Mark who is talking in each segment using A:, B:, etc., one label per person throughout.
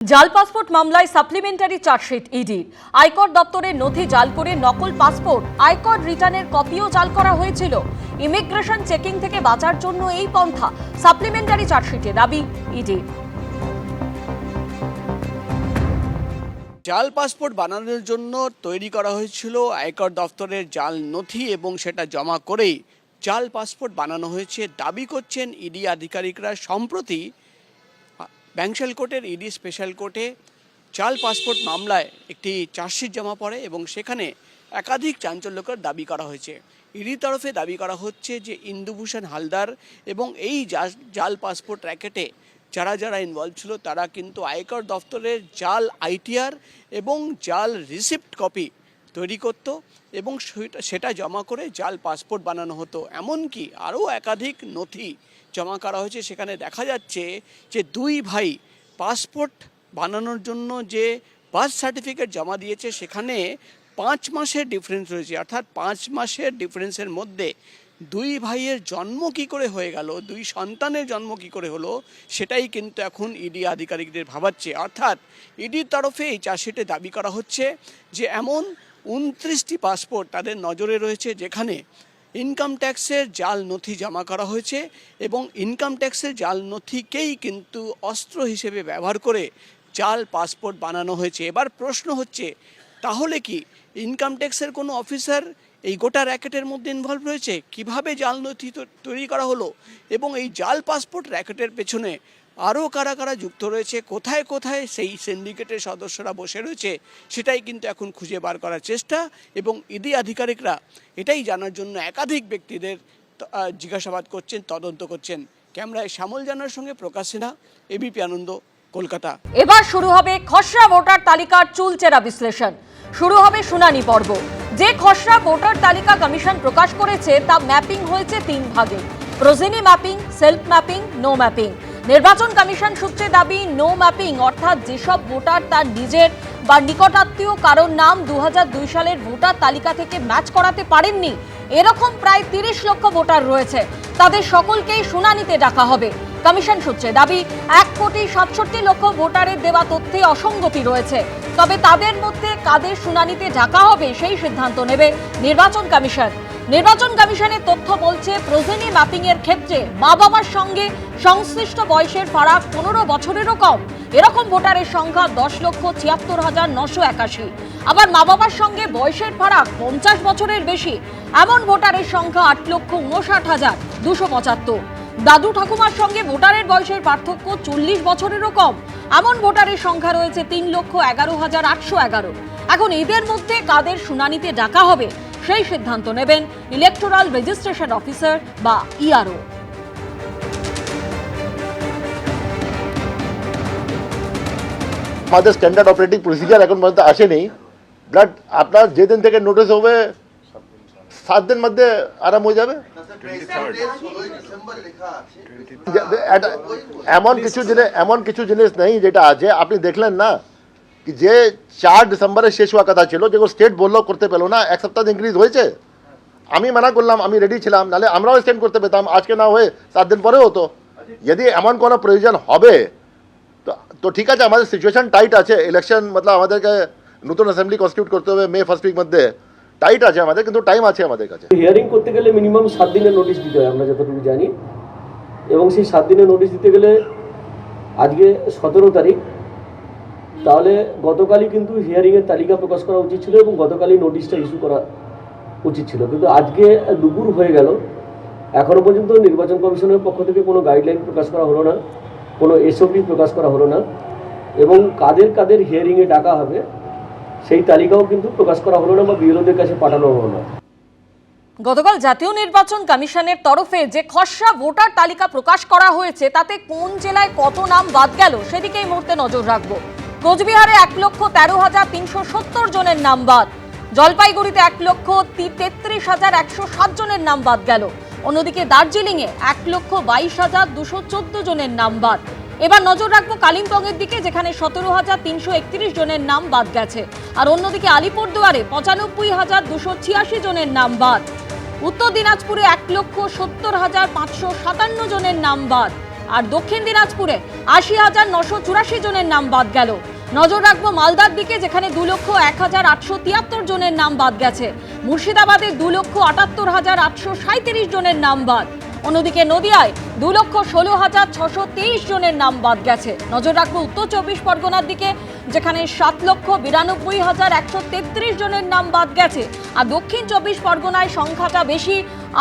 A: জাল পাসপোর্ট মামলায় supplementary chargesheet ইডির। আয়কর দপ্তরের নথি জাল করে নকল পাসপোর্ট, আয়কর রিটার্নের কপিও জাল করা হয়েছিল। ইমিগ্রেশন চেকিং থেকে বাঁচার জন্য এই পন্থা, সাপ্লিমেন্টারি চার্জশিটে দাবি ইডির।
B: জাল পাসপোর্ট বানানোর জন্য তৈরি করা হয়েছিল আয়কর দপ্তরের জাল নথি এবং সেটা জমা করেই জাল পাসপোর্ট বানানো হয়েছে দাবি করছেন ইডি আধিকারিকরা। সম্প্রতি ব্যাংশাল কোর্টের ইডি স্পেশাল কোর্টে জাল পাসপোর্ট মামলায় একটি চার্জশিট জমা পড়ে এবং সেখানে একাধিক চাঞ্চল্যকর দাবি করা হয়েছে। ইডির তরফে দাবি করা হচ্ছে যে ইন্দুভূষণ হালদার এবং এই জাল পাসপোর্ট র্যাকেটে যারা যারা ইনভলভ ছিল তারা কিন্তু আয়কর দপ্তরের জাল আইটিআর এবং জাল রিসিপ্ট কপি তৈরি করত এবং সেটা জমা করে জাল পাসপোর্ট বানানো হতো। এমনকি আরও একাধিক নথি জমা করা হয়েছে। সেখানে দেখা যাচ্ছে যে দুই ভাই পাসপোর্ট বানানোর জন্য যে বার্থ সার্টিফিকেট জমা দিয়েছে সেখানে 5 মাসের ডিফারেন্স রয়েছে, অর্থাৎ 5 মাসের ডিফারেন্সের মধ্যে দুই ভাইয়ের জন্ম কী করে হয়ে গেল, দুই সন্তানের জন্ম কী করে হলো, সেটাই কিন্তু এখন ইডি আধিকারিকদের ভাবাচ্ছে। অর্থাৎ ইডির তরফে এই চার্জশিটে দাবি করা হচ্ছে যে এমন 29টি পাসপোর্ট তাদের নজরে রয়েছে যেখানে ইনকাম ট্যাক্সের জাল নথি জমা করা হয়েছে এবং ইনকাম ট্যাক্সের জাল নথিকেই কিন্তু অস্ত্র হিসেবে ব্যবহার করে জাল পাসপোর্ট বানানো হয়েছে। এবার প্রশ্ন হচ্ছে, তাহলে কি ইনকাম ট্যাক্সের কোনো অফিসার এই গোটা র্যাকেটের মধ্যে ইনভলভ রয়েছে? কিভাবে জাল নথি তৈরি করা হলো এবং এই জাল পাসপোর্ট র্যাকেটের পেছনে আরও কারা কারা যুক্ত রয়েছে, কোথায় কোথায় সেই সিন্ডিকেটের সদস্যরা বসে রয়েছে, সেটাই কিন্তু এখন খুঁজে বার করার চেষ্টা। এবং ইডি আধিকারিকরা এটাই জানার জন্য একাধিক ব্যক্তিদের জিজ্ঞাসাবাদ করছেন, তদন্ত করছেন। ক্যামেরায় শ্যামল জানার সঙ্গে প্রকাশ সিনহা, এবিপি আনন্দ, কলকাতা।
A: এবার শুরু হবে খসড়া ভোটার তালিকার চুলচেরা বিশ্লেষণ, শুরু হবে শুনানি পর্ব। যে খসড়া ভোটার তালিকা কমিশন প্রকাশ করেছে তা ম্যাপিং হয়েছে 3 ভাগে: progeny mapping, self mapping, no mapping. নির্বাচন কমিশন সূত্রে দাবি, নো ম্যাপিং অর্থাৎ যেসব ভোটার তার নিজের বা নিকটাত্মীয় কারোর নাম 2002 সালের ভোটার তালিকা থেকে ম্যাচ করাতে পারেননি, এরকম প্রায় 30 লক্ষ ভোটার রয়েছে। তাদের সকলকেই শুনানিতে ডাকা হবে। কমিশন সূত্রে দাবি, 1,67,00,000 ভোটারের দেওয়া তথ্যে অসঙ্গতি রয়েছে। তবে তাদের মধ্যে কাদের শুনানিতে ডাকা হবে সেই সিদ্ধান্ত নেবে নির্বাচন কমিশন। নির্বাচন কমিশনের তথ্য বলছে, প্রোজেনি ম্যাপিং এর ক্ষেত্রে মা বাবার সঙ্গে সংশ্লিষ্ট বয়সের ফারাক 15 বছরেরও কম এরকম ভোটারের সংখ্যা 10,74,981। আবার মা বাবার সঙ্গে বয়সের ফারাক 50 বছরের বেশি এমন ভোটারের সংখ্যা 8,59,275। দাদু ঠাকুমার সঙ্গে ভোটারের বয়সের পার্থক্য 40 বছরেরও কম এমন ভোটারের সংখ্যা রয়েছে 3,11,811। এখন এদের মধ্যে কাদের শুনানিতে ডাকা হবে সেই সিদ্ধান্ত নেবেন ইলেকটোরাল রেজিস্ট্রেশন অফিসার বা ইআরও।
C: আমাদের স্ট্যান্ডার্ড অপারেটিং প্রসিজার এখন পর্যন্ত আসেনি। বাট আপনার যেদিন থেকে নোটিশ হবে 7 দিন মধ্যে আরাম হয়ে যাবে। এমন কিছু জিনিস নেই যেটা আছে। আপনি দেখলেন না कि যে 4 ডিসেম্বরে শেষ হওয়া কথা ছিল, যেগুলো স্টেট বললো করতে পেলো না, 1 সপ্তাহ ইনক্রিজ হয়েছে। আমি মানা করলাম, আমি রেডি ছিলাম, নাহলে আমরাও এক্সটেন্ড করতে পেতাম, আজকে না হয়ে 7 দিন পরে হতো। যদি এমন কোনো প্রয়োজন হবে তো ঠিক আছে। আমাদের সিচুয়েশন টাইট আছে, ইলেকশন মতলব আমাদেরকে নতুন অ্যাসেম্বলি কনস্টিটিউট করতে হবে মে ফার্স্ট উইক মধ্যে, টাইট আছে আমাদের, কিন্তু টাইম আছে আমাদের কাছে।
D: হিয়ারিং করতে গেলে মিনিমাম 7 দিনের নোটিশ দিতে হয় আমরা যতটুকু জানি, এবং সেই 7 দিনের নোটিশ দিতে গেলে আজকে 17 তারিখ, তাহলে গতকালই কিন্তু হিয়ারিংয়ের তালিকা প্রকাশ করা উচিত ছিল এবং গতকালই নোটিশটা ইস্যু করা উচিত ছিল, কিন্তু আজকে দুপুর হয়ে গেল, এখনও পর্যন্ত নির্বাচন কমিশনের পক্ষ থেকে কোনো গাইডলাইন প্রকাশ করা হলো না, কোনো এসওপি প্রকাশ করা হলো না, এবং কাদের কাদের হিয়ারিংয়ে ডাকা হবে সেই তালিকাও কিন্তু প্রকাশ করা হলো না বা বিএলওদের কাছে পাঠানো হলো না।
A: গতকাল জাতীয় নির্বাচন কমিশনের তরফে যে খসড়া ভোটার তালিকা প্রকাশ করা হয়েছে তাতে কোন জেলায় কত নাম বাদ গেল সেদিকে এই মুহূর্তে নজর রাখবো। কোচবিহারে 1,13,370 জনের নাম বাদ, জলপাইগুড়িতে 1,33,107 জনের নাম বাদ গেল, অন্যদিকে দার্জিলিংয়ে 1,22,214 জনের নাম বাদ। এবার নজর রাখবো কালিম্পংয়ের দিকে, যেখানে 17,331 জনের নাম বাদ গেছে, আর অন্যদিকে আলিপুরদুয়ারে 95,286 জনের নাম বাদ। উত্তর দিনাজপুরে 1,70,557 জনের নাম বাদ, আর দক্ষিণ দিনাজপুরে ৮০,৯৮৪ জনের নাম বাদ গেল। নজর রাখবো মালদার দিকে, যেখানে 2,01,873 জনের নাম বাদ গেছে। মুর্শিদাবাদে 2,78,837 জনের নাম বাদ। অন্যদিকে নদিয়ায় 2,16,623 জনের নাম বাদ গেছে। নজর রাখবো উত্তর 24 পরগনার দিকে, যেখানে 7,92,133 জনের নাম বাদ গেছে। আর দক্ষিণ 24 পরগনায় সংখ্যাটা বেশি,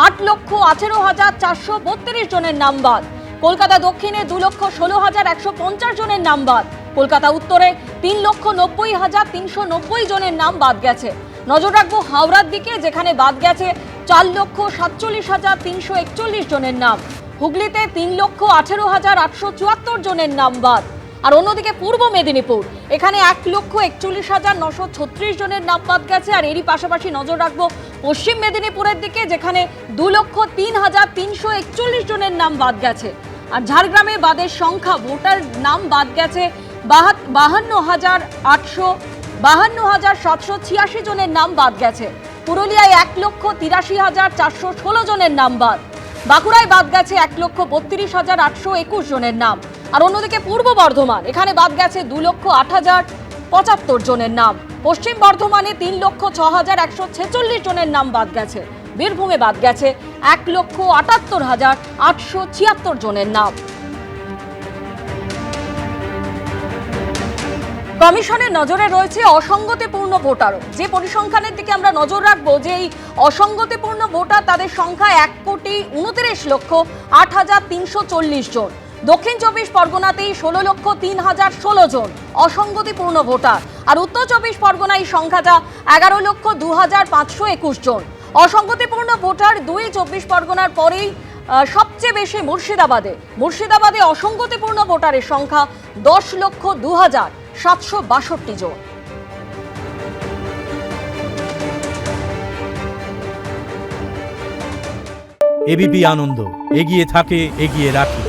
A: 8,18,432 জনের নাম বাদ। কলকাতা দক্ষিণে 2,16,150 জনের নাম বাদ। কলকাতা উত্তরে 3,90,390 জনের নাম বাদ গেছে। নজর রাখবো হাওড়ার দিকে, যেখানে বাদ গেছে 4,47,341 জনের নাম। হুগলিতে 3,18,874 জনের নাম বাদ। আর অন্যদিকে পূর্ব মেদিনীপুর, এখানে 1,41,936 জনের নাম বাদ গেছে। আর এরই পাশাপাশি নজর রাখবো পশ্চিম মেদিনীপুরের দিকে, যেখানে 2,03,341 জনের নাম বাদ গেছে। আর ঝাড়গ্রামে বাদের সংখ্যা, ভোটার নাম বাদ গেছে 52,786 জনের নাম বাদ গেছে। পুরুলিয়ায় 1,83,416 জনের নাম বাদ। বাঁকুড়ায় বাদ গেছে 1,32,821 জনের নাম। আর অন্যদিকে পূর্ব বর্ধমান, এখানে বাদ গেছে 2,08,075 জনের নাম। পশ্চিম বর্ধমানে 3,06,146 জনের নাম বাদ গেছে। বীরভূমে বাদ গেছে 1,78,876 জনের নাম। কমিশনের নজরে রয়েছে অসঙ্গতিপূর্ণ ভোটারও। যে পরিসংখ্যানের দিকে আমরা নজর রাখবো, যে এই অসঙ্গতিপূর্ণ ভোটার, তাদের সংখ্যা 1,29,08,340 জন। দক্ষিণ 24 পরগনাতেই 16,03,016 জন অসঙ্গতিপূর্ণ ভোটার। আর উত্তর 24 পরগনায় সংখ্যাটা 11,02,521 জন। অসঙ্গতিপূর্ণ ভোটার 24 পরগনার পরেই সবচেয়ে বেশি মুর্শিদাবাদে অসঙ্গতিপূর্ণ ভোটারের সংখ্যা 10,02,762 জন।
E: এবিপি আনন্দ, এগিয়ে থাকে, এগিয়ে রাখে।